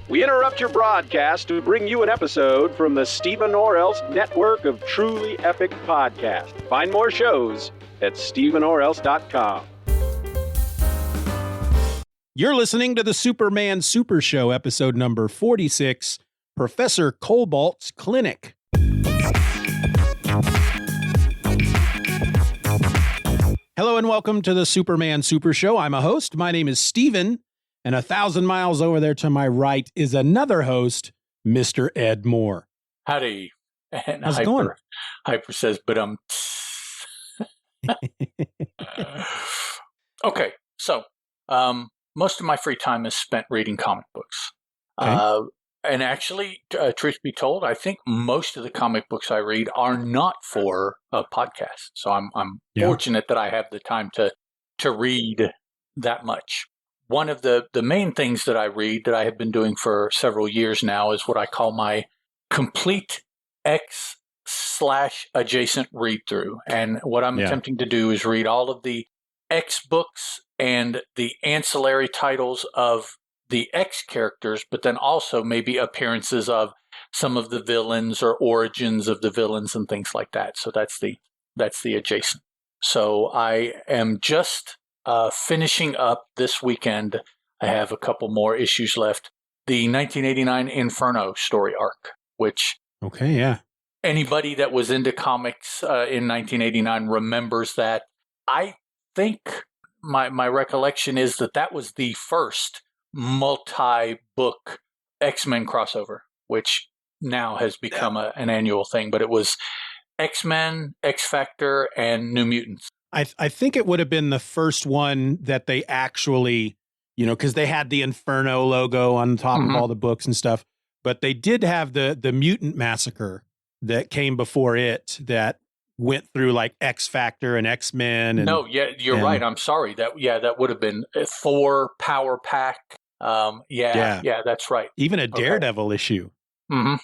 We interrupt your broadcast to bring you an episode from the Steeven or Else network of truly epic podcasts. Find more shows at stevenorelse.com. You're listening to the Superman Super Show, episode number 46, Professor Cobalt's Clinic. Hello and welcome to the Superman Super Show. I'm a host. My name is Steeven, and 1,000 miles over there to my right is another host, Mr. Ed Moore. Howdy. And how's it going? Hyper says, but okay, so most of my free time is spent reading comic books. Okay. And actually, truth be told, I think most of the comic books I read are not for a podcast. So I'm fortunate that I have the time to read that much. One of the main things that I read that I have been doing for several years now is what I call my complete X/adjacent read through. And what I'm attempting to do is read all of the X books and the ancillary titles of the X characters, but then also maybe appearances of some of the villains or origins of the villains and things like that. So that's the adjacent. So I am just finishing up this weekend. I have a couple more issues left. The 1989 Inferno story arc, which anybody that was into comics in 1989 remembers that. I think my recollection is that was the first multi-book X-Men crossover, which now has become an annual thing, but it was X-Men, X-Factor, and New Mutants. I think it would have been the first one that they actually, because they had the Inferno logo on top of all the books and stuff, but they did have the Mutant Massacre that came before it that went through like X-Factor and X-Men. You're right. I'm sorry. That would have been Thor Power Pack. That's right. Even a Daredevil issue. Mm-hmm.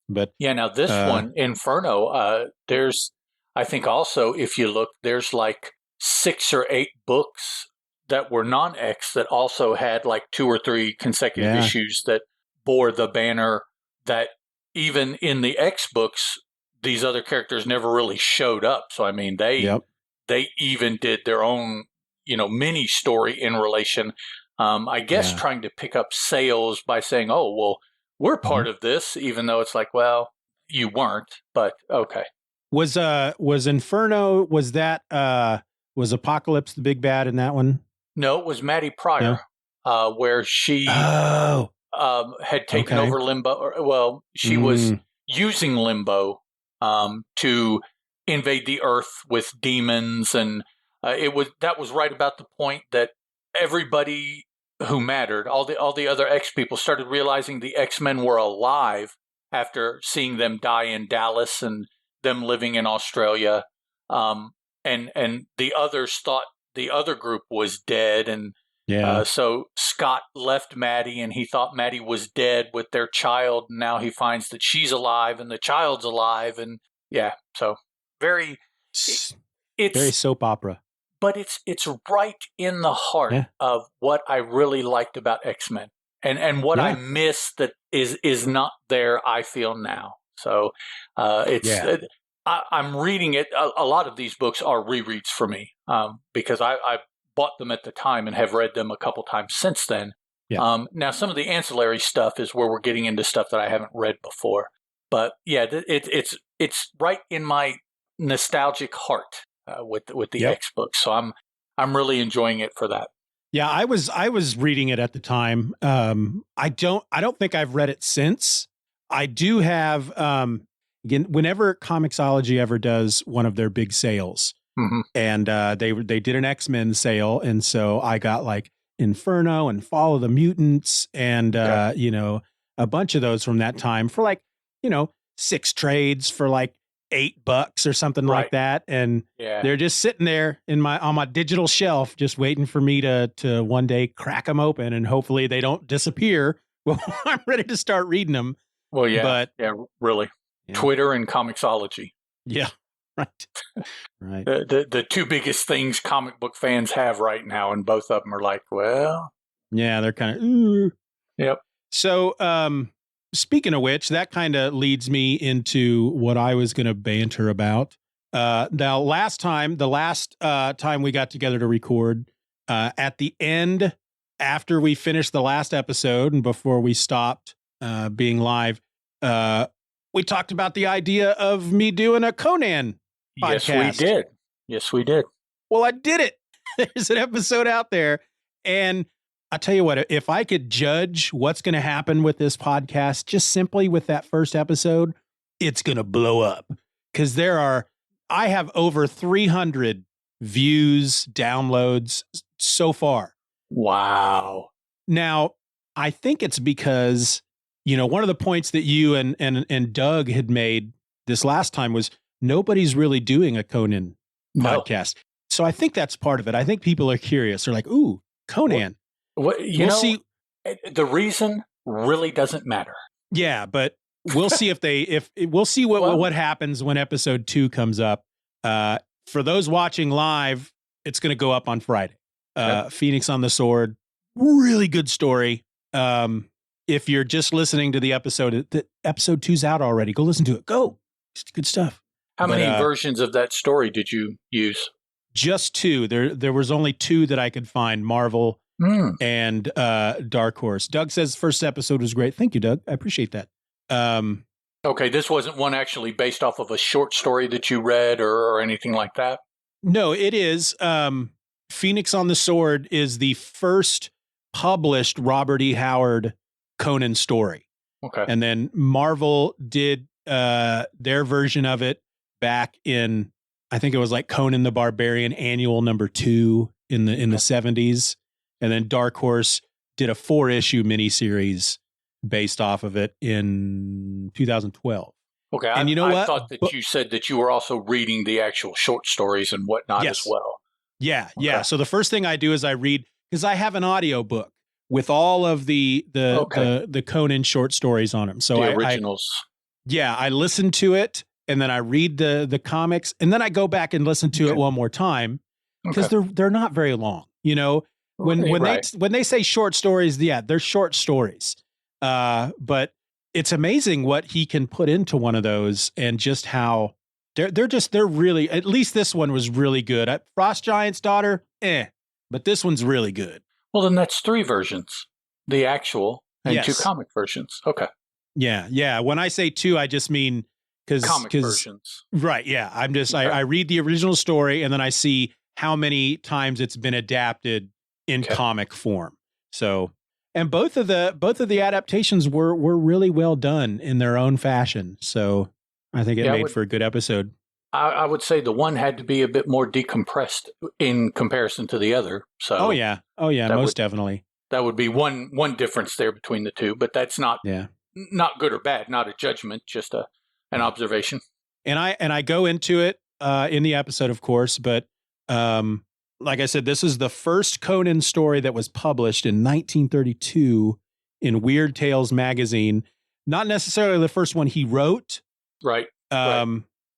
But now this one, Inferno, there's, I think also, if you look, there's like 6 or 8 books that were non-X that also had like 2 or 3 consecutive issues that bore the banner that even in the X books, these other characters never really showed up. So, I mean, they even did their own, mini story in relation. I guess trying to pick up sales by saying, oh, well, we're part of this, even though it's like, well, you weren't, but okay. Was Inferno, was Apocalypse the big bad in that one? No, it was Maddie Pryor, where she had taken over Limbo. Well, she was using Limbo to invade the Earth with demons, and that was right about the point that everybody who mattered, all the other X people, started realizing the X-Men were alive after seeing them die in Dallas and them living in Australia, and the others thought the other group was dead, and so Scott left Maddie, and he thought Maddie was dead with their child, and now he finds that she's alive and the child's alive, and so very soap opera. But it's right in the heart of what I really liked about X-Men, and what I miss that is not there, I feel now. So I'm reading it. A lot of these books are rereads for me because I bought them at the time and have read them a couple times since then. Yeah. Now, some of the ancillary stuff is where we're getting into stuff that I haven't read before. But it's right in my nostalgic heart with the X books. So I'm really enjoying it for that. Yeah, I was reading it at the time. I don't think I've read it since. I do have again, whenever Comixology ever does one of their big sales, and they did an X-Men sale, and so I got like Inferno and Fall of the Mutants and a bunch of those from that time for like 6 trades for like $8 or something like that, and they're just sitting there on my digital shelf, just waiting for me to one day crack them open, and hopefully they don't disappear when I'm ready to start reading them. Well, really. Yeah. Twitter and Comixology. Yeah, right. Right. The 2 biggest things comic book fans have right now, and both of them are like, well, yeah, they're kind of. Yep. So, speaking of which, that kind of leads me into what I was going to banter about. Now, the last time we got together to record, at the end, after we finished the last episode and before we stopped being live, we talked about the idea of me doing a Conan podcast. Yes, we did. Well, I did it. There's an episode out there. And I'll tell you what, if I could judge what's going to happen with this podcast, just simply with that first episode, it's going to blow up. Because I have over 300 views, downloads so far. Wow. Now, I think it's because, one of the points that you and Doug had made this last time was nobody's really doing a Conan podcast. So I think that's part of it. I think people are curious. They're like, ooh, Conan. We'll see. The reason really doesn't matter. Yeah, but we'll see we'll see what happens when episode 2 comes up. For those watching live, it's going to go up on Friday. Phoenix on the Sword, really good story. If you're just listening to the episode 2's out already. Go listen to it. Go. It's good stuff. How many versions of that story did you use? Just 2. There was only 2 that I could find. Marvel and Dark Horse. Doug says first episode was great. Thank you, Doug. I appreciate that. Okay, this wasn't one actually based off of a short story that you read or anything like that? No, it is. Phoenix on the Sword is the first published Robert E. Howard Conan story. Okay. And then Marvel did their version of it back in, I think it was like Conan the Barbarian Annual #2 in the 70s. And then Dark Horse did a 4-issue miniseries based off of it in 2012. Okay, and I thought that you said that you were also reading the actual short stories and whatnot as well. Yeah, okay. Yeah. So the first thing I do is I read, because I have an audio book with all of the Conan short stories on them. So the originals. I listen to it, and then I read the comics, and then I go back and listen to it one more time, because they're not very long. When they say short stories, they're short stories. But it's amazing what he can put into one of those, and just how they're really, at least this one was really good. Frost Giant's Daughter, but this one's really good. Well, then that's 3 versions, the actual and 2 comic versions. Okay. Yeah. When I say 2, I just mean comic versions. Right. Yeah. I'm just, I read the original story, and then I see how many times it's been adapted in comic form. So, and both of the adaptations were really well done in their own fashion. So I think it made for a good episode. I would say the one had to be a bit more decompressed in comparison to the other. So Oh yeah, most definitely. That would be one difference there between the 2, but that's not not good or bad, not a judgment, just an observation. And I go into it in the episode, of course, but like I said, this is the first Conan story that was published in 1932 in Weird Tales magazine. Not necessarily the first one he wrote. Right.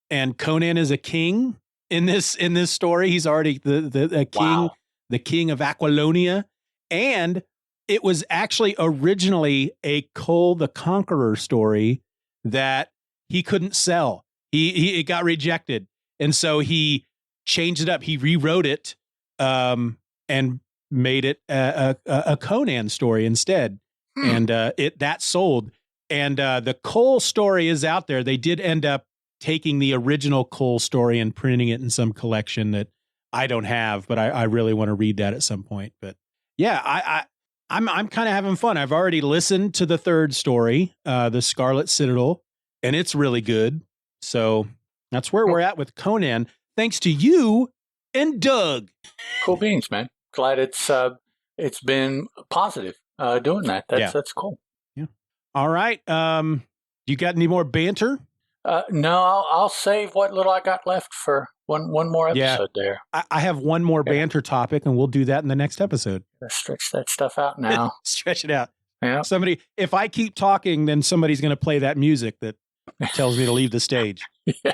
And Conan is a king in this story. He's already the king, the king of Aquilonia. And it was actually originally a Cole the Conqueror story that he couldn't sell. It got rejected. And so he changed it up. He rewrote it and made it a Conan story instead. And that sold. And the Cole story is out there. They did end up taking the original Cole story and printing it in some collection that I don't have, but I really want to read that at some point. But yeah, I'm kind of having fun. I've already listened to the 3rd story, the Scarlet Citadel, and it's really good. So that's where we're at with Conan. Thanks to you and Doug. Cool beans, man. Glad it's been positive doing that. That's cool. Yeah. All right. You got any more banter? No, I'll save what little I got left for one more episode there. I have one more banter topic, and we'll do that in the next episode. Let's stretch that stuff out now. Stretch it out. Yeah. If I keep talking, then somebody's going to play that music that tells me to leave the stage. Yeah.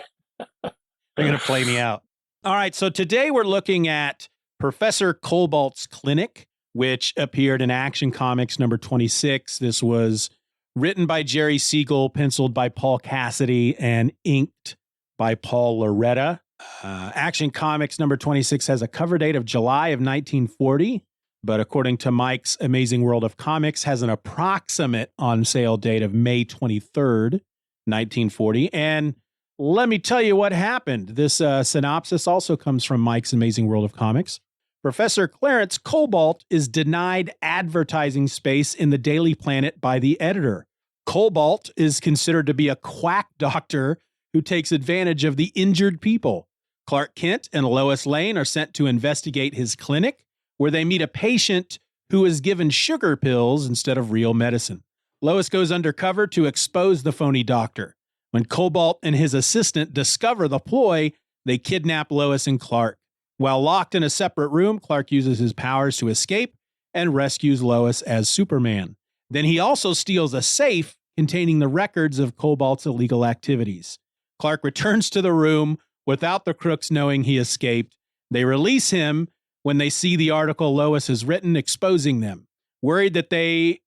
They're going to play me out. All right. So today we're looking at Professor Cobalt's Clinic which appeared in Action Comics number 26. This was written by Jerry Siegel, penciled by Paul Cassidy, and inked by Paul Loretta. Action Comics number 26 has a cover date of July of 1940, but according to Mike's Amazing World of Comics, has an approximate on sale date of May 23rd, 1940. And let me tell you what happened. This synopsis also comes from Mike's Amazing World of Comics. Professor Clarence Cobalt is denied advertising space in the Daily Planet by the editor. Cobalt is considered to be a quack doctor who takes advantage of the injured people. Clark Kent and Lois Lane are sent to investigate his clinic, where they meet a patient who is given sugar pills instead of real medicine. Lois goes undercover to expose the phony doctor. When Cobalt and his assistant discover the ploy, they kidnap Lois and Clark. While locked in a separate room, Clark uses his powers to escape and rescues Lois as Superman. Then he also steals a safe containing the records of Cobalt's illegal activities. Clark returns to the room without the crooks knowing he escaped. They release him when they see the article Lois has written exposing them. Worried that they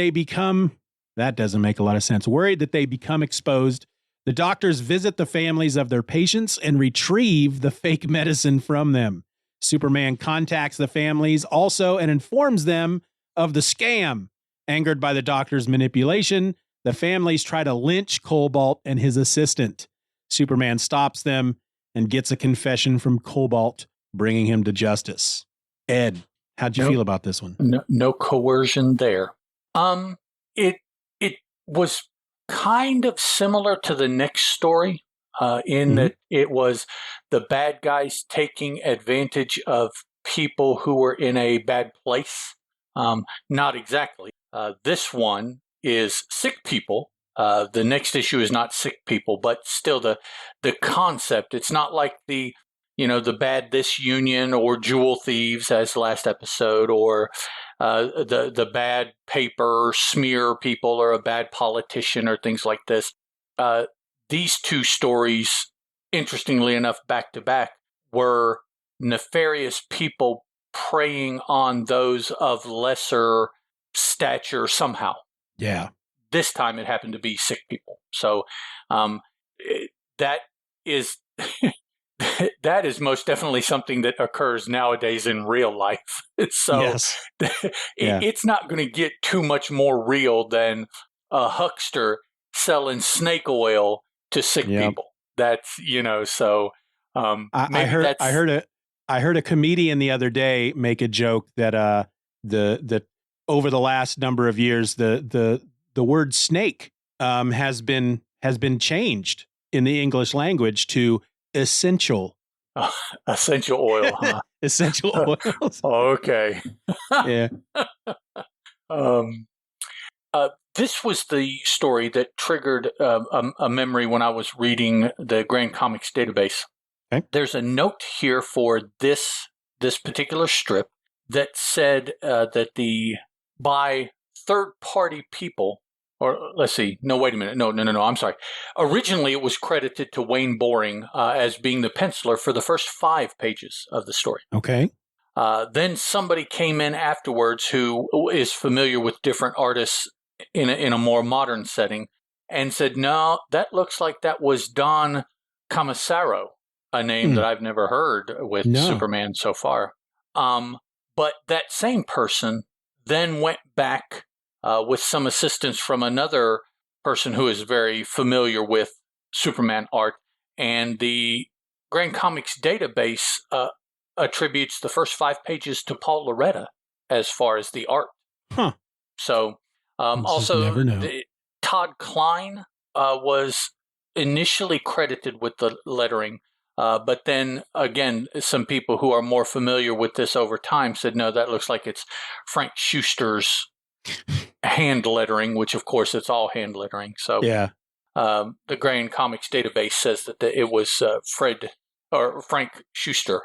become, that doesn't make a lot of sense. Worried that they become exposed, the doctors visit the families of their patients and retrieve the fake medicine from them. Superman contacts the families also and informs them of the scam. Angered by the doctor's manipulation, the families try to lynch Cobalt and his assistant. Superman stops them and gets a confession from Cobalt, bringing him to justice. Ed, how'd you feel about this one? No coercion there. It was kind of similar to the next story in that it was the bad guys taking advantage of people who were in a bad place. Not exactly. This one is sick people. The next issue is not sick people, but still the concept. It's not like the bad disunion or jewel thieves as last episode, or the bad paper smear people or a bad politician or things like this. These two stories, interestingly enough, back to back, were nefarious people preying on those of lesser stature somehow. Yeah. This time it happened to be sick people. So that is that is most definitely something that occurs nowadays in real life. So yes. It's not going to get too much more real than a huckster selling snake oil to sick people. That's, so I heard a comedian the other day make a joke that the over the last number of years the word snake has been changed in the English language to essential. Essential oil, huh? Essential oils. Okay. Yeah. This was the story that triggered a memory when I was reading the Grand Comics database. Okay. There's a note here for this particular strip that said that by third-party people, or let's see, no, wait a minute, no, I'm sorry. Originally, it was credited to Wayne Boring as being the penciler for the first 5 pages of the story. Okay. Then somebody came in afterwards who is familiar with different artists in a more modern setting and said, no, that looks like that was Don Commissaro, a name that I've never heard with Superman so far. But that same person then went back with some assistance from another person who is very familiar with Superman art, and the Grand Comics database attributes the first 5 pages to Paul Loretta as far as the art. Huh. So also Todd Klein was initially credited with the lettering, but then again, some people who are more familiar with this over time said, no, that looks like it's Frank Schuster's hand lettering, which of course it's all hand lettering. So the Grand Comics database says that it was Frank Schuster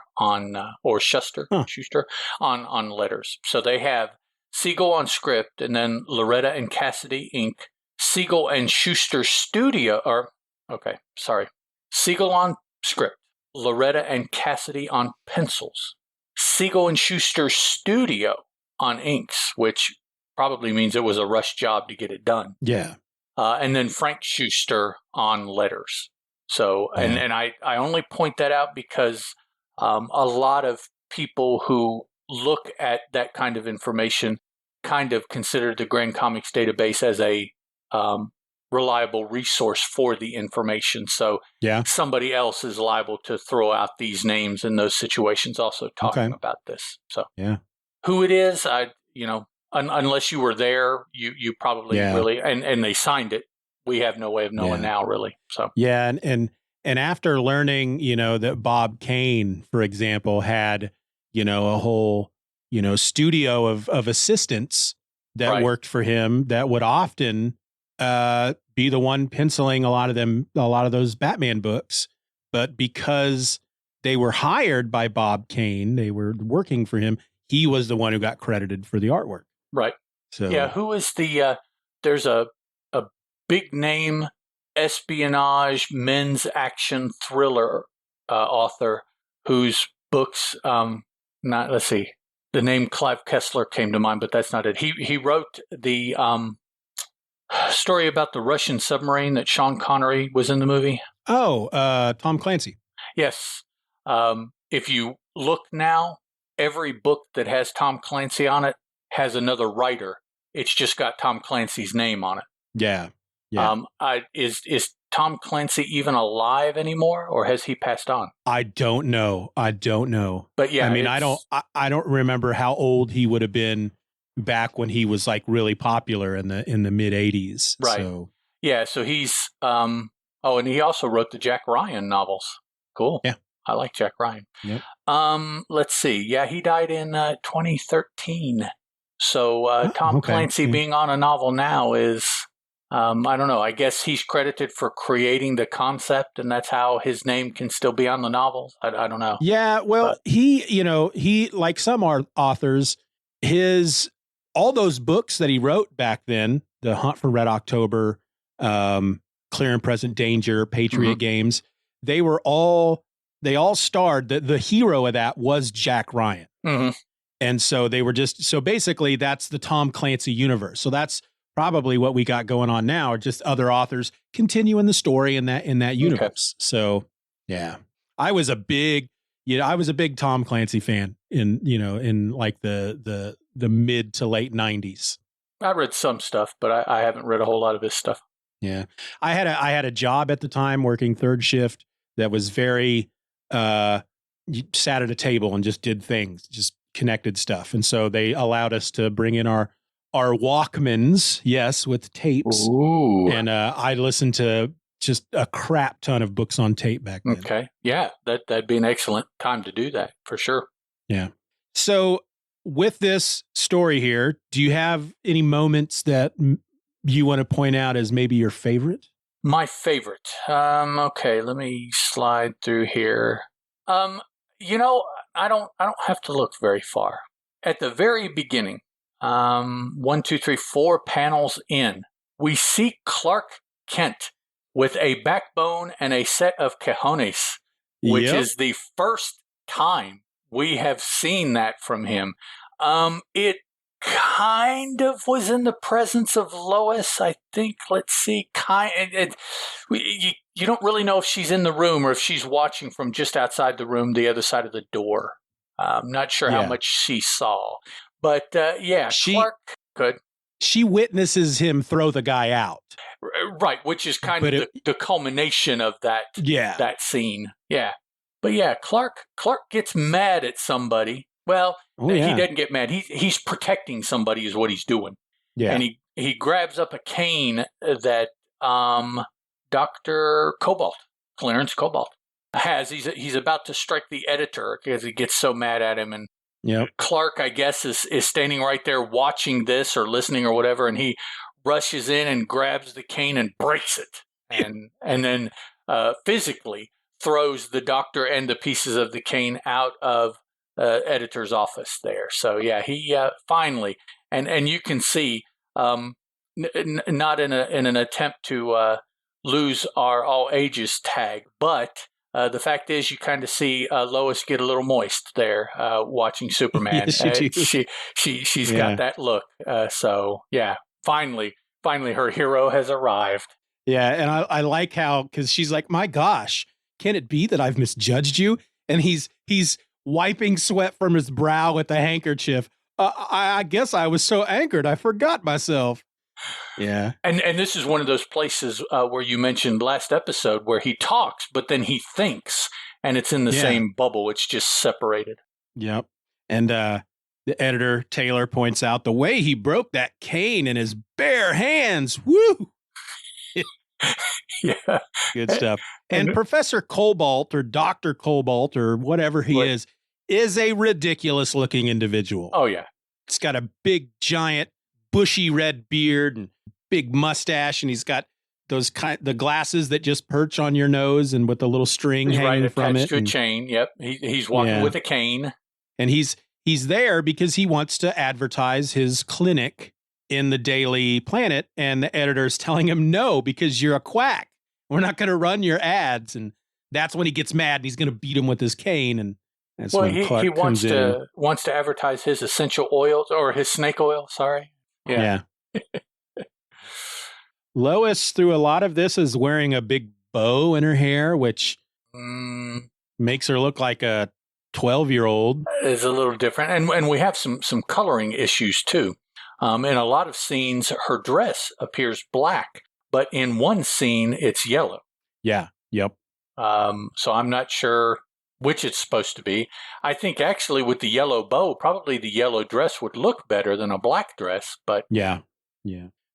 Schuster on letters. So they have Siegel on script, and then Loretta and Cassidy ink. Siegel and Schuster Siegel on script, Loretta and Cassidy on pencils. Siegel and Schuster Studio on inks, which probably means it was a rush job to get it done. Yeah. And then Frank Schuster on letters. So, and I only point that out because a lot of people who look at that kind of information kind of consider the Grand Comics database as a reliable resource for the information. So somebody else is liable to throw out these names in those situations also talking about this. So who it is, unless you were there, you probably really, and they signed it. We have no way of knowing now, really. So and after learning, that Bob Kane, for example, had a whole studio of assistants that worked for him that would often be the one penciling a lot of those Batman books, but because they were hired by Bob Kane, they were working for him. He was the one who got credited for the artwork. Right. So who is the? There's a big name espionage men's action thriller author whose books. Let's see. The name Clive Kessler came to mind, but that's not it. He wrote the story about the Russian submarine that Sean Connery was in the movie. Oh, Tom Clancy. Yes. If you look now, every book that has Tom Clancy on it has another writer. It's just got Tom Clancy's name on it. Yeah. Is Tom Clancy even alive anymore, or has he passed on? I don't know. But yeah, I mean, I don't remember how old he would have been back when he was like really popular in the mid 80s. Right. So. Yeah. So he's and he also wrote the Jack Ryan novels. Cool. Yeah. I like Jack Ryan. Yep. Let's see. Yeah, he died in 2013. So Tom Clancy being on a novel now is. I don't know. I guess he's credited for creating the concept, and that's how his name can still be on the novels. I don't know. Yeah, well, he like some authors, all those books that he wrote back then, The Hunt for Red October, Clear and Present Danger, Patriot Games, they all starred. The hero of that was Jack Ryan, and so they were so basically that's the Tom Clancy universe. So that's probably what we got going on now, are just other authors continuing the story in that universe. So yeah, I was a big Tom Clancy fan in like the mid to late 90s. I read some stuff, but I haven't read a whole lot of his stuff. Yeah. I had a job at the time working third shift that was very, you sat at a table and just did things, just connected stuff. And so they allowed us to bring in our Walkmans, yes, with tapes. Ooh. And I listened to just a crap ton of books on tape back then. Okay. Yeah, that'd be an excellent time to do that, for sure. Yeah. So with this story here, do you have any moments that you want to point out as maybe your favorite? My favorite. Okay, let me slide through here. I don't have to look very far. At the very beginning, 1, 2, 3, 4 panels in, we see Clark Kent with a backbone and a set of cojones, which is the first time we have seen that from him. It kind of was in the presence of Lois, I think. Let's see. You don't really know if she's in the room or if she's watching from just outside the room, the other side of the door. I'm not sure how much she saw. But Clark could. She witnesses him throw the guy out. Right, which is kind of the culmination of that scene. Yeah. But yeah, Clark gets mad at somebody. Well, he doesn't get mad. He's protecting somebody is what he's doing. Yeah. And he grabs up a cane that Dr. Cobalt, Clarence Cobalt, has. He's about to strike the editor because he gets so mad at him. And Clark, I guess, is standing right there watching this or listening or whatever, and he rushes in and grabs the cane and breaks it, and then physically throws the doctor and the pieces of the cane out of editor's office there. So yeah, he finally, and you can see, not in an attempt to lose our all ages tag, but the fact is, you kind of see Lois get a little moist there watching Superman. Yes, she's got that look. So yeah, finally, her hero has arrived. Yeah, and I like how, because she's like, my gosh, can it be that I've misjudged you? And he's wiping sweat from his brow with a handkerchief. I guess I was so anchored, I forgot myself. Yeah. And this is one of those places where you mentioned last episode where he talks, but then he thinks, and it's in the same bubble. It's just separated. Yep. And the editor, Taylor, points out the way he broke that cane in his bare hands. Woo! Yeah. Good stuff. And Professor Cobalt, or Dr. Cobalt, or whatever he is a ridiculous looking individual. Oh, yeah. He's got a big, giant, bushy red beard and big mustache, and he's got those the glasses that just perch on your nose and with a little string hanging from it. To a chain. Yep. He's walking with a cane. And he's there because he wants to advertise his clinic in the Daily Planet, and the editor's telling him no, because you're a quack. We're not going to run your ads. And that's when he gets mad, and he's going to beat him with his cane. And that's when Clark he comes wants to advertise his essential oils, or his snake oil. Sorry. Yeah. Lois, through a lot of this, is wearing a big bow in her hair, which makes her look like a 12-year-old. Is a little different. And we have some coloring issues, too. In a lot of scenes, her dress appears black, but in one scene, it's yellow. Yeah. Yep. So I'm not sure which it's supposed to be. I think actually with the yellow bow, probably the yellow dress would look better than a black dress. But yeah.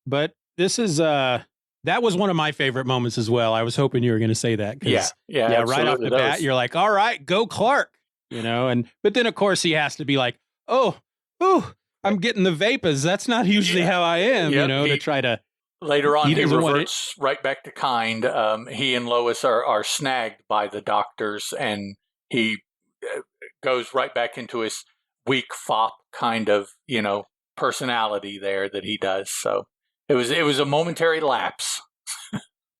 But this is that was one of my favorite moments as well. I was hoping you were going to say that. Yeah. Right off the bat, you're like, all right, go Clark. But then of course he has to be like, oh. I'm getting the vapors. That's not usually how I am, to try to. Later on, he reverts right back to kind. He and Lois are snagged by the doctors, and he goes right back into his weak fop kind of, personality there that he does. So it was a momentary lapse.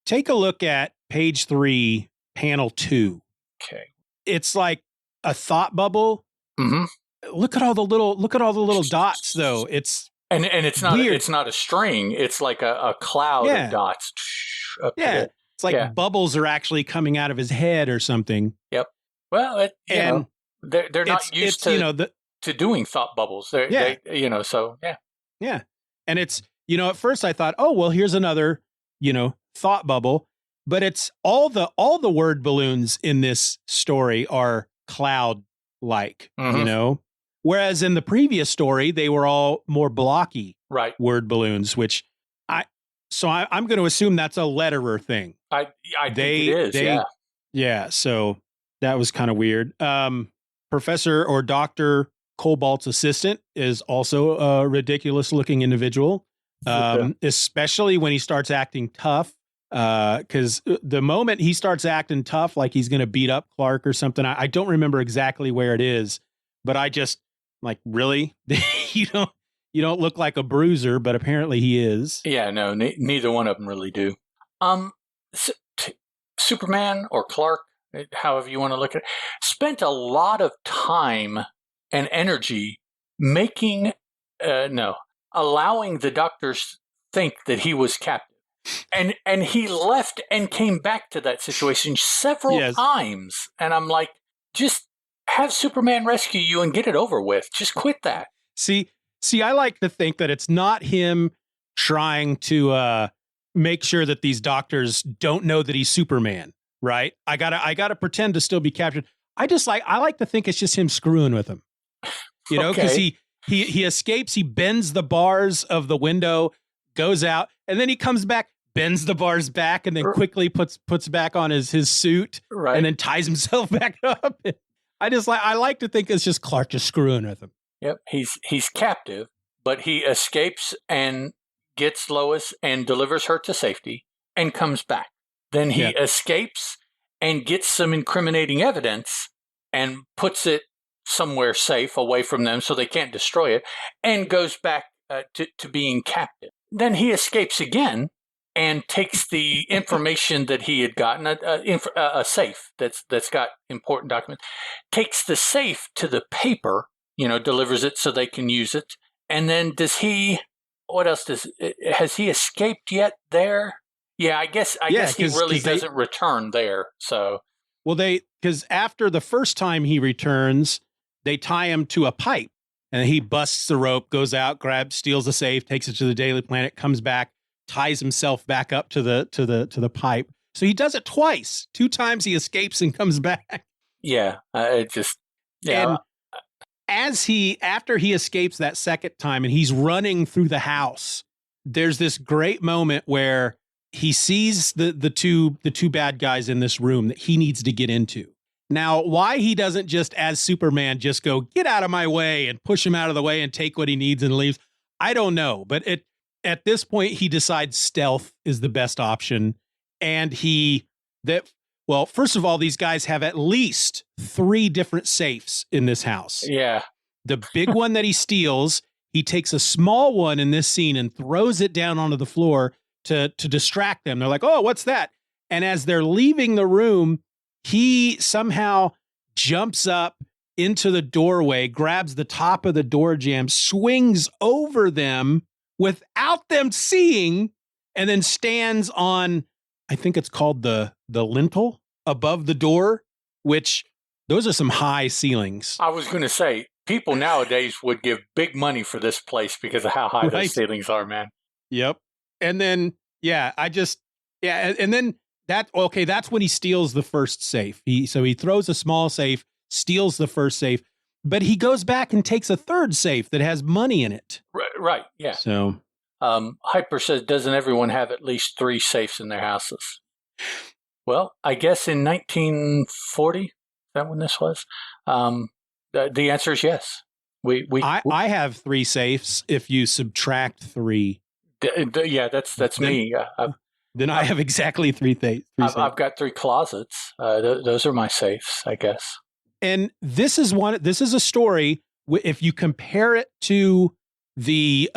Take a look at page 3, panel 2. Okay. It's like a thought bubble. Mm-hmm. Look at all the little dots, though. It's not weird. It's not a string. It's like a cloud of dots. It's like bubbles are actually coming out of his head or something. Yep. Well, they're not used to doing thought bubbles. So yeah. Yeah, and it's at first I thought, oh well, here's another thought bubble, but it's all the word balloons in this story are cloud like, whereas in the previous story, they were all more blocky word balloons, which I'm going to assume that's a letterer thing. I think it is, Yeah, so that was kind of weird. Professor or Dr. Cobalt's assistant is also a ridiculous looking individual, especially when he starts acting tough. Because the moment he starts acting tough, like he's going to beat up Clark or something, I don't remember exactly where it is, but I just like, really? you don't look like a bruiser, but apparently he is. Yeah, no, neither one of them really do. Superman or Clark, however you want to look at it, spent a lot of time and energy allowing the doctors think that he was captive. And he left and came back to that situation several times. And I'm like, just have Superman rescue you and get it over with. Just quit that. See, I like to think that it's not him trying to make sure that these doctors don't know that he's Superman, right? I gotta pretend to still be captured. I like to think it's just him screwing with them, because he escapes. He bends the bars of the window, goes out, and then he comes back, bends the bars back, and then quickly puts back on his suit, and then ties himself back up. I like to think it's just Clark just screwing with him. Yep, he's captive, but he escapes and gets Lois and delivers her to safety and comes back. Then he escapes and gets some incriminating evidence and puts it somewhere safe away from them so they can't destroy it, and goes back to being captive. Then he escapes again and takes the information that he had gotten, a safe that's got important documents, takes the safe to the paper, delivers it so they can use it. And then what else has he escaped yet there? Yeah, I guess he really doesn't return there. So, well, because after the first time he returns, they tie him to a pipe and he busts the rope, goes out, steals the safe, takes it to the Daily Planet, comes back, ties himself back up to the pipe. So he does it twice. 2 times he escapes and comes back. Yeah, And after he escapes that second time and he's running through the house, there's this great moment where he sees the two bad guys in this room that he needs to get into. Now, why he doesn't just, as Superman, just go, get out of my way and push him out of the way and take what he needs and leaves, I don't know. But at this point, he decides stealth is the best option. And first of all, these guys have at least 3 different safes in this house. Yeah. The big one that he steals, he takes a small one in this scene and throws it down onto the floor to distract them. They're like, oh, what's that? And as they're leaving the room, he somehow jumps up into the doorway, grabs the top of the door jamb, swings over them without them seeing, and then stands on, I think it's called the lintel above the door, which those are some high ceilings. I was going to say, people nowadays would give big money for this place because of how high those ceilings are, man. Yep. And then, and then that's when he steals the first safe. So he throws a small safe, steals the first safe, but he goes back and takes a third safe that has money in it. Right, yeah. So, Hyper says, doesn't everyone have at least 3 safes in their houses? Well, I guess in 1940, is that when this was? The answer is yes. I have 3 safes if you subtract 3. Yeah, that's me. Then I have exactly 3 safes. I've got 3 closets. Those are my safes, I guess. And this is a story. If you compare it to the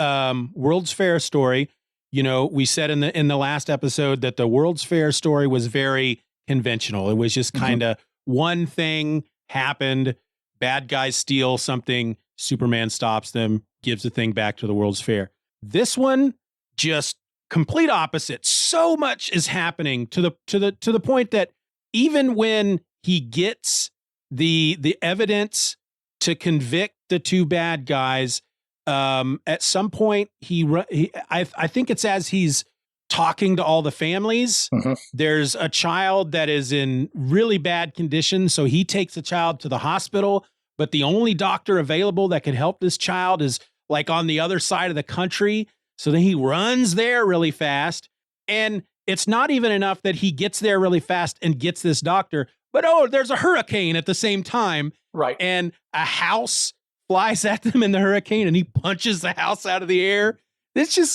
World's Fair story, we said in the last episode that the World's Fair story was very conventional. It was just kind of one thing happened, bad guys steal something, Superman stops them, gives the thing back to the World's Fair. This one, just complete opposite. So much is happening to the point that even when he gets the evidence to convict the 2 bad guys, at some point I think it's as he's talking to all the families, there's a child that is in really bad condition, so he takes the child to the hospital, but the only doctor available that can help this child is like on the other side of the country. So then he runs there really fast, and it's not even enough that he gets there really fast and gets this doctor, but there's a hurricane at the same time. Right. And a house flies at them in the hurricane and he punches the house out of the air. This is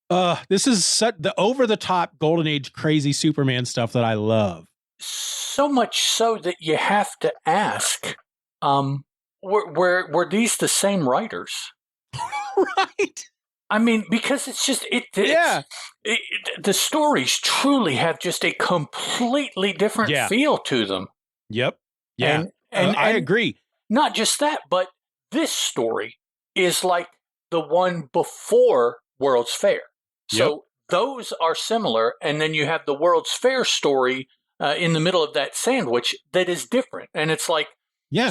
the over the top golden age crazy Superman stuff that I love. So much so that you have to ask, were these the same writers? Right. I mean, because it's just the stories truly have just a completely different feel to them. Yep. Yeah. And I agree. Not just that, but this story is like the one before World's Fair. So those are similar, and then you have the World's Fair story in the middle of that sandwich that is different. And it's like,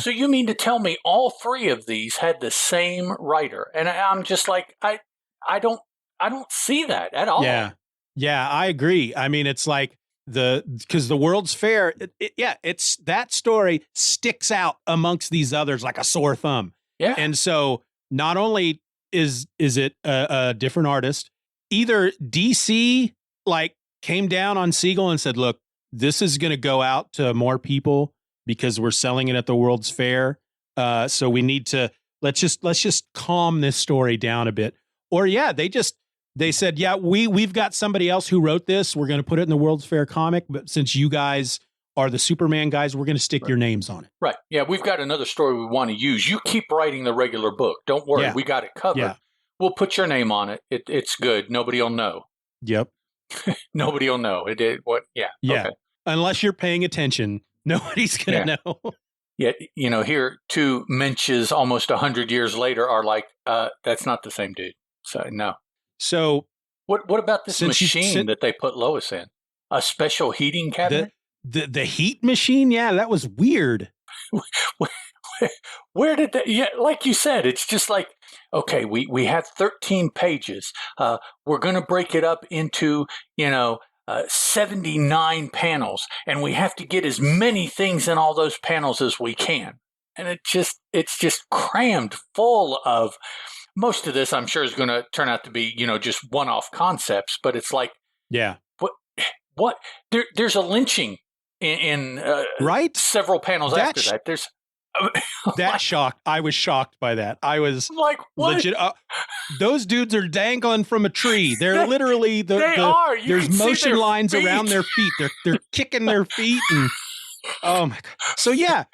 so you mean to tell me all 3 of these had the same writer? And I'm just like, I don't see that at all. Yeah, I agree. I mean, it's like because the World's Fair, it's that story sticks out amongst these others like a sore thumb. Yeah. And so not only is it a different artist, either DC came down on Siegel and said, look, this is going to go out to more people because we're selling it at the World's Fair. So we need to, let's just calm this story down a bit. Or they said, we've got somebody else who wrote this. We're going to put it in the World's Fair comic, but since you guys are the Superman guys, we're going to stick your names on it. Right. Yeah, we've got another story we want to use. You keep writing the regular book. Don't worry, we got it covered. Yeah. We'll put your name on it. It's good. Nobody will know. Yep. Nobody will know. It did what? Yeah. Yeah. Okay. Unless you're paying attention, nobody's going to know. Yet, here 2 Menches almost 100 years later are like, that's not the same dude. So, no. So, what about this machine that they put Lois in? A special heating cabinet? The heat machine? Yeah, that was weird. Where did that? Yeah, like you said, it's just like, okay, we have 13 pages. We're going to break it up into, 79 panels, and we have to get as many things in all those panels as we can. And it's just crammed full of, most of this I'm sure is going to turn out to be, just one-off concepts, but it's like, yeah, what? There's a lynching in right? Several panels after that. There's that shocked. I was shocked by that. I was like, what? Legit. Those dudes are dangling from a tree. They're literally there's motion lines around their feet. They're kicking their feet, and oh my god. So yeah,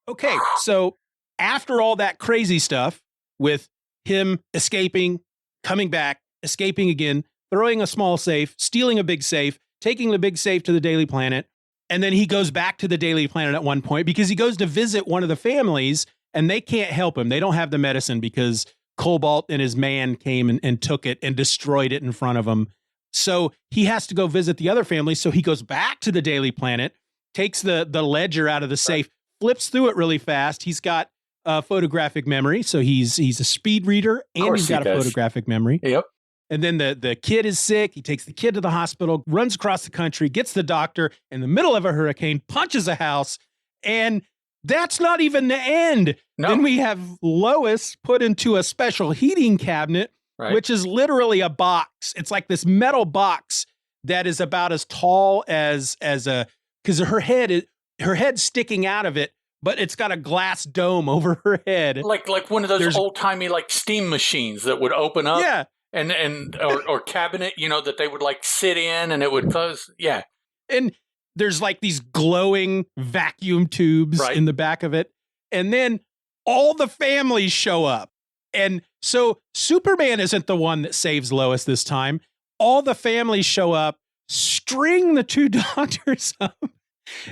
okay. So after all that crazy stuff with him escaping, coming back, escaping again, throwing a small safe, stealing a big safe, taking the big safe to the Daily Planet. And then he goes back to the Daily Planet at one point because he goes to visit one of the families and they can't help him. They don't have the medicine because Cobalt and his man came and took it and destroyed it in front of him. So he has to go visit the other family. So he goes back to the Daily Planet, takes the ledger out of the safe, flips through it really fast. He's got photographic memory. So he's a speed reader and he's got a photographic memory. Yep. And then the kid is sick. He takes the kid to the hospital, runs across the country, gets the doctor in the middle of a hurricane, punches a house. And that's not even the end. No. Then we have Lois put into a special heating cabinet, which is literally a box. It's like this metal box that is about as tall as because her head's sticking out of it, but it's got a glass dome over her head. Like one of those old-timey like steam machines that would open up. Yeah. Or cabinet, that they would like sit in and it would close. Yeah. And there's like these glowing vacuum tubes in the back of it. And then all the families show up. And so Superman isn't the one that saves Lois this time. All the families show up, string the 2 doctors up,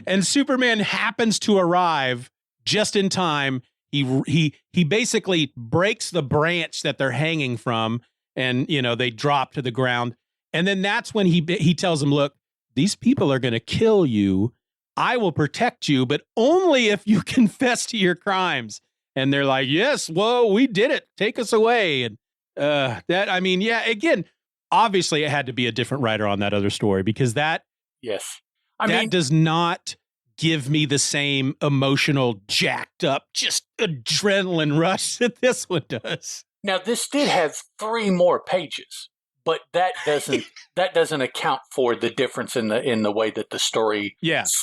and Superman happens to arrive just in time. He basically breaks the branch that they're hanging from. And, they drop to the ground. And then that's when he tells them, look, these people are going to kill you. I will protect you, but only if you confess to your crimes. And they're like, yes, whoa, we did it. Take us away. And again, obviously it had to be a different writer on that other story because that does not give me the same emotional, jacked up, just adrenaline rush that this one does. Now, this did have 3 more pages, but that doesn't account for the difference in the way that the story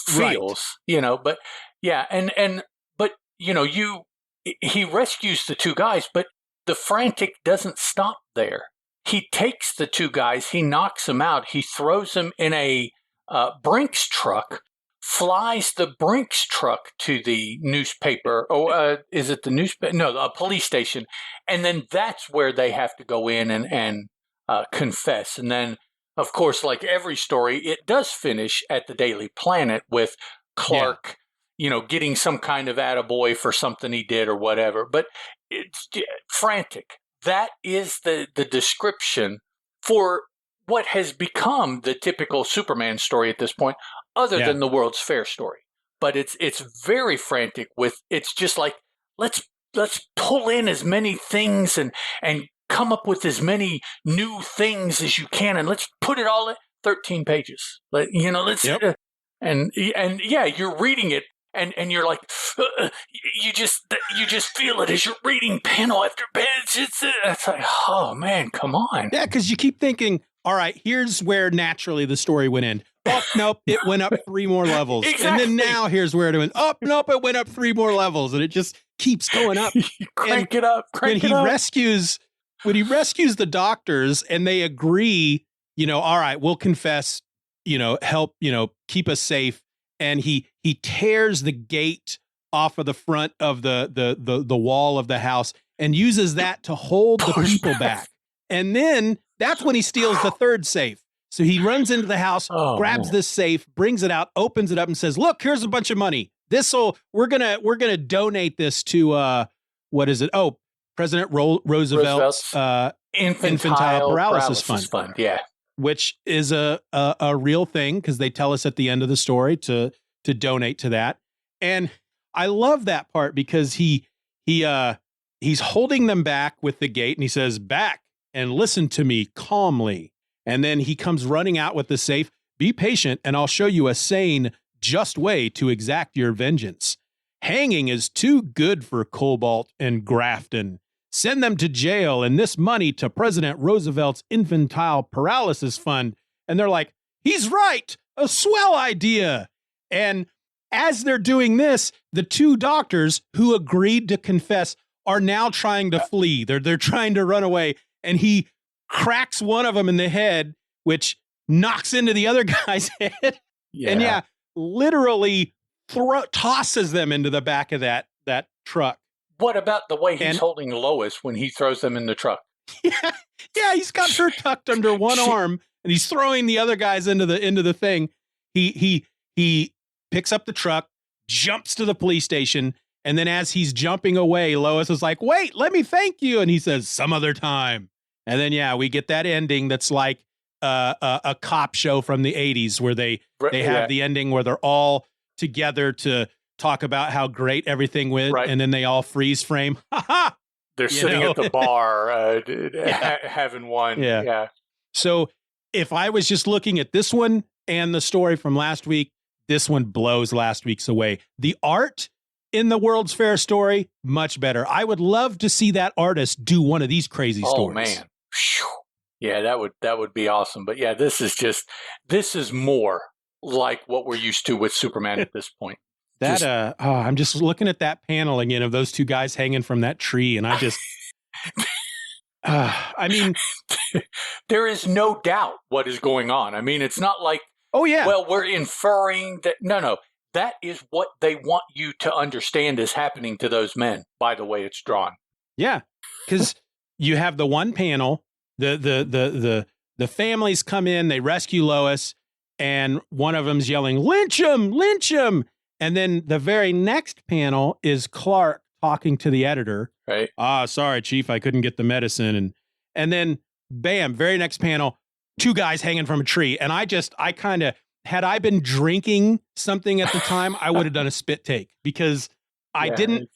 feels, But but he rescues the 2 guys, but the frantic doesn't stop there. He takes the 2 guys, he knocks them out, he throws them in a Brinks truck. Flies the Brinks truck to the newspaper. Is it the newspaper? No, a police station. And then that's where they have to go in and confess. And then, of course, like every story, it does finish at the Daily Planet with Clark, getting some kind of attaboy for something he did or whatever. But it's frantic. That is the description for what has become the typical Superman story at this point. Other than the World's Fair story, but it's very frantic. It's just like let's pull in as many things and come up with as many new things as you can, and let's put it all in 13 pages. You're reading it and you're like you just feel it as you're reading panel after panel. It's like, oh man, come on. Yeah, because you keep thinking, all right, here's where naturally the story would end. Oh, nope, it went up 3 more levels. Exactly. And then now here's where it went. Oh, nope, it went up 3 more levels. And it just keeps going up. Crank it up. When he rescues the doctors and they agree, all right, we'll confess, help, keep us safe. And he tears the gate off of the front of the wall of the house and uses that to hold the people back. And then that's when he steals the 3rd safe. So he runs into the house, grabs this safe, brings it out, opens it up, and says, "Look, here's a bunch of money. We're gonna donate this to what is it? Oh, President Roosevelt's infantile paralysis fund. Yeah, which is a real thing because they tell us at the end of the story to donate to that. And I love that part because he's holding them back with the gate, and he says, "Back and listen to me calmly." And then he comes running out with the safe. "Be patient, and I'll show you a sane, just way to exact your vengeance. Hanging is too good for Cobalt and Grafton. Send them to jail, and this money to President Roosevelt's infantile paralysis fund." And they're like, "He's right. A swell idea." And as they're doing this, the two doctors who agreed to confess are now trying to flee. They're trying to run away. And he cracks one of them in the head, which knocks into the other guy's head. Yeah. And literally tosses them into the back of that truck. What about the way he's holding Lois when he throws them in the truck? Yeah, he's got her tucked under one arm, and he's throwing the other guys into the thing. He picks up the truck, jumps to the police station, and then as he's jumping away, Lois is like, "Wait, let me thank you." And he says, "Some other time." And then we get that ending that's like a cop show from the 80s where they have the ending where they're all together to talk about how great everything went, and then they all freeze frame. They're sitting at the bar having one. Yeah. So if I was just looking at this one and the story from last week, this one blows last week's away. The art in the World's Fair story, much better. I would love to see that artist do one of these crazy stories. Oh, man. Yeah, that would be awesome. But yeah, this is more like what we're used to with Superman at this point. I'm just looking at that panel again of those two guys hanging from that tree, and I just, I mean, there is no doubt what is going on. I mean, it's not like, well, we're inferring that. No, that is what they want you to understand is happening to those men. By the way, it's drawn. Yeah, because you have the one panel, the families come in, they rescue Lois, and one of them's yelling, "Lynch him! Lynch him!" And then the very next panel is Clark talking to the editor. Right. Sorry, Chief, I couldn't get the medicine. And then, bam, very next panel, two guys hanging from a tree. And I kind of, had I been drinking something at the time, I would have done a spit take because I didn't.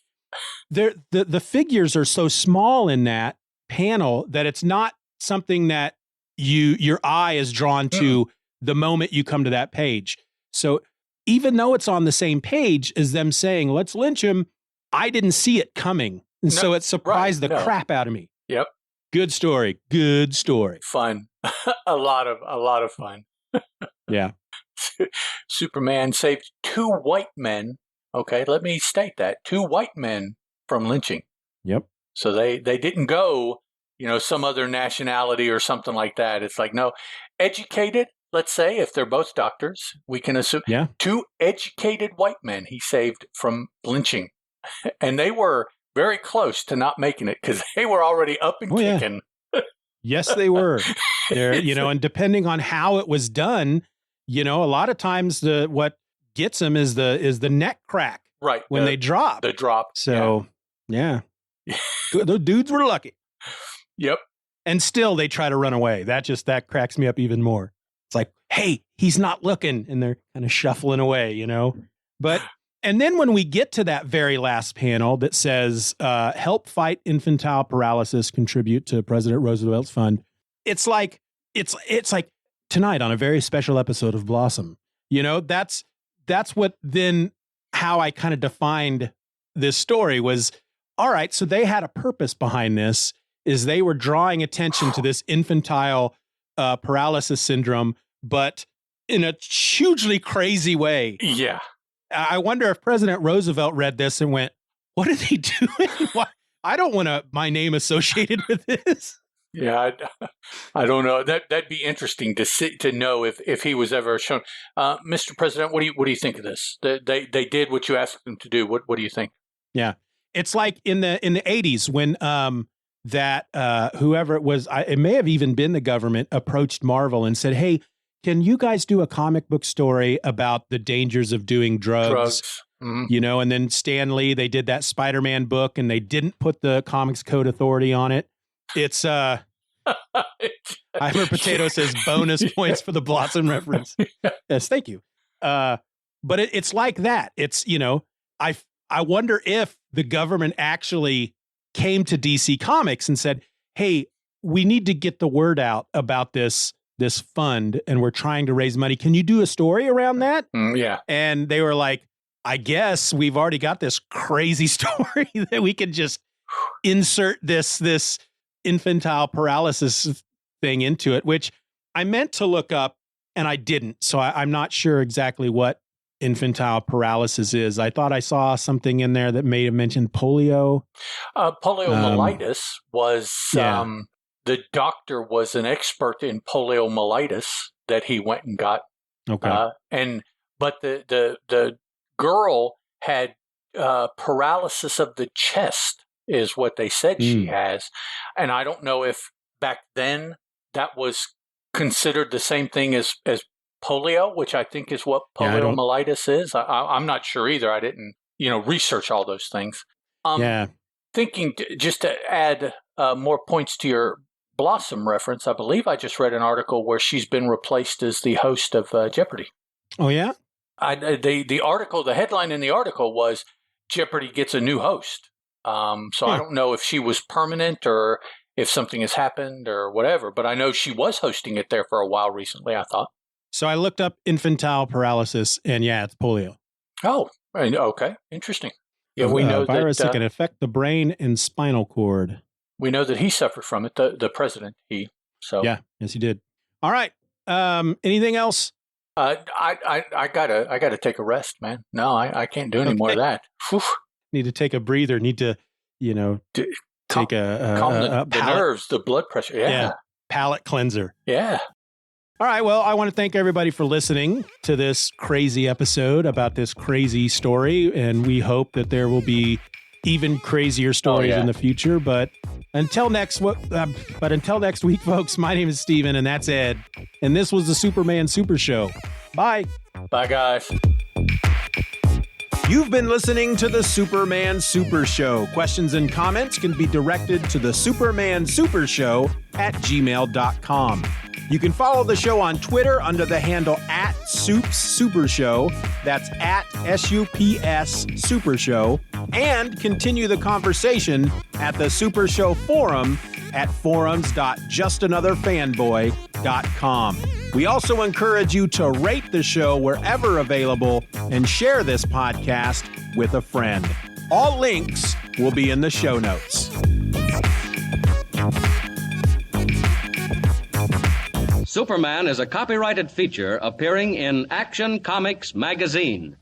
The figures are so small in that panel that it's not something that your eye is drawn to the moment you come to that page. So even though it's on the same page as them saying, "Let's lynch him," I didn't see it coming. And so it surprised the crap out of me. Yep. Good story. Good story. Fun. a lot of fun. Yeah. Superman saved two white men. Okay, let me state that. Two white men from lynching. Yep. So they didn't go, some other nationality or something like that. It's like, no, educated. Let's say if they're both doctors, we can assume two educated white men he saved from lynching. And they were very close to not making it because they were already up and kicking. Yeah. Yes, they were. And depending on how it was done, a lot of times what gets them is the neck crack. Right. When they drop. The drop. So, yeah. Those dudes were lucky. Yep. And still they try to run away. That cracks me up even more. It's like, "Hey, he's not looking." And they're kind of shuffling away, But, and then when we get to that very last panel that says, "Help fight infantile paralysis, contribute to President Roosevelt's fund." It's like tonight on a very special episode of Blossom. That's what then how I kind of defined this story was, all right, so they had a purpose behind this, is they were drawing attention to this infantile paralysis syndrome, but in a hugely crazy way. Yeah. I wonder if President Roosevelt read this and went, "What are they doing? Why? I don't want my name associated with this." Yeah, I don't know. That'd be interesting to know if he was ever shown. Mr. President, what do you think of this? They did what you asked them to do. What do you think? Yeah, it's like in the 80s when that whoever it was, it may have even been the government, approached Marvel and said, hey, can you guys do a comic book story about the dangers of doing drugs? Mm-hmm. You know, and then Stan Lee, they did that Spider-Man book and they didn't put the Comics Code Authority on it. It's Hyper Potato says bonus points for the Blossom reference. Yes, thank you. But it's like that. It's, you know, I wonder if the government actually came to DC Comics and said, hey, we need to get the word out about this fund and we're trying to raise money. Can you do a story around that? Yeah. And they were like, I guess we've already got this crazy story that we can just insert this infantile paralysis thing into it, which I meant to look up and I didn't. So I'm not sure exactly what infantile paralysis is. I thought I saw something in there that may have mentioned polio. Poliomyelitis was, the doctor was an expert in poliomyelitis that he went and got. Okay. But the girl had paralysis of the chest is what they said she has. And I don't know if back then that was considered the same thing as polio, which I think is what poliomyelitis is. I'm not sure either. I didn't, research all those things. Thinking just to add more points to your Blossom reference, I believe I just read an article where she's been replaced as the host of Jeopardy. Oh, yeah? The headline in the article was Jeopardy gets a new host. I don't know if she was permanent or if something has happened or whatever, but I know she was hosting it there for a while recently, I thought. So I looked up infantile paralysis and it's polio. Oh, okay. Interesting. Yeah, we know virus that can affect the brain and spinal cord. We know that he suffered from it, the president, Yeah, yes, he did. All right. Anything else? I gotta take a rest, man. No, I can't do any more of that. Whew. Need to take a breather. Need to, take calm the nerves, the blood pressure. Yeah. Palate cleanser. Yeah. All right. Well, I want to thank everybody for listening to this crazy episode about this crazy story, and we hope that there will be even crazier stories in the future. But until next week, folks, my name is Steven, and that's Ed, and this was the Superman Super Show. Bye. Bye, guys. You've been listening to the Superman Super Show. Questions and comments can be directed to the Superman Super Show at gmail.com. You can follow the show on Twitter under the handle @SoupsSuperShow. That's @SUPS Super Show. And continue the conversation at the Super Show forum at forums.justanotherfanboy.com. We also encourage you to rate the show wherever available and share this podcast with a friend. All links will be in the show notes. Superman is a copyrighted feature appearing in Action Comics magazine.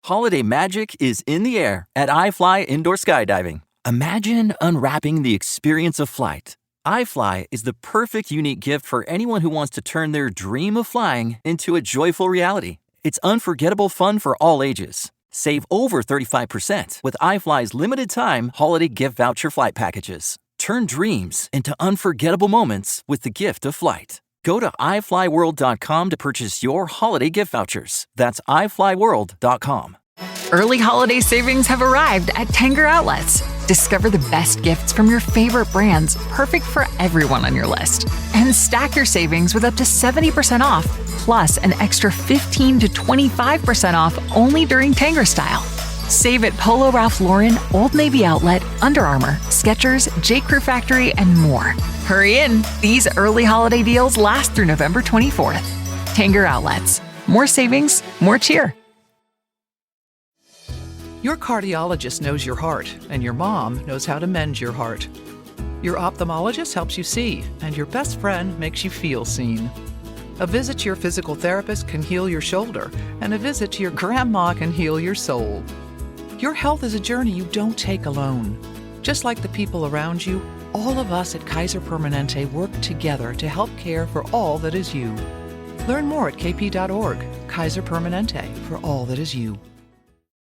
Holiday magic is in the air at iFly Indoor Skydiving. Imagine unwrapping the experience of flight. iFly is the perfect unique gift for anyone who wants to turn their dream of flying into a joyful reality. It's unforgettable fun for all ages. Save over 35% with iFly's limited-time holiday gift voucher flight packages. Turn dreams into unforgettable moments with the gift of flight. Go to iFlyWorld.com to purchase your holiday gift vouchers. That's iFlyWorld.com. Early holiday savings have arrived at Tanger Outlets. Discover the best gifts from your favorite brands, perfect for everyone on your list. And stack your savings with up to 70% off, plus an extra 15 to 25% off only during Tanger Style. Save at Polo Ralph Lauren, Old Navy Outlet, Under Armour, Skechers, J. Crew Factory, and more. Hurry in. These early holiday deals last through November 24th. Tanger Outlets. More savings, more cheer. Your cardiologist knows your heart, and your mom knows how to mend your heart. Your ophthalmologist helps you see, and your best friend makes you feel seen. A visit to your physical therapist can heal your shoulder, and a visit to your grandma can heal your soul. Your health is a journey you don't take alone. Just like the people around you, all of us at Kaiser Permanente work together to help care for all that is you. Learn more at kp.org. Kaiser Permanente, for all that is you.